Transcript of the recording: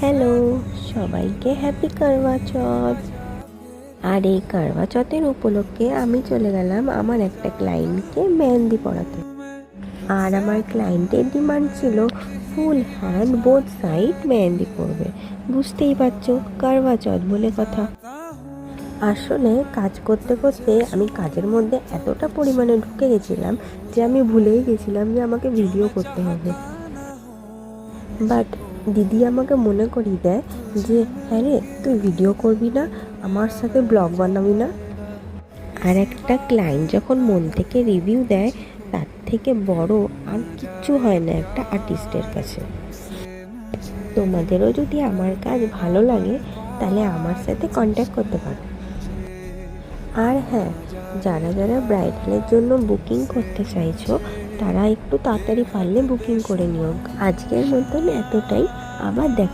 Hello, সবাইকে happy Karwa চৌথ। আর এই করওয়া চৌথের উপলক্ষে আমি চলে গেলাম আমার একটা ক্লায়েন্টকে মেহেন্দি পড়াতে। আর আমার ক্লায়েন্টের ডিমান্ড ছিল full hand both side mehndi পড়বে। বুঝতেই পারছো, করওয়া চৌথ বলে কথা। আসলে কাজ করতে করতে আমি কাজের মধ্যে এতটা পরিমাণে ঢুকে গেছিলাম যে আমি ভুলেই গেছিলাম যে আমাকে ভিডিও করতে হবে। বাট দিদি আমাকে মনে করিয়ে দেয় যে হ্যাঁ রে, তুই ভিডিও করবি না, আমার সাথে ব্লগ বানাবি না। আর একটা ক্লায়েন্ট যখন মন থেকে রিভিউ দেয়, তার থেকে বড় আর কিচ্ছু হয় না একটা আর্টিস্টের কাছে। তোমাদেরও যদি আমার কাজ ভালো লাগে তাহলে আমার সাথে কন্ট্যাক্ট করতে পারো। আর হ্যাঁ, যারা যারা ব্রাইডালের জন্য বুকিং করতে চাইছো তারা একটু তাড়াতাড়ি পারলে বুকিং করে নিও। আজকের মতন এতটাই, আবার দেখা।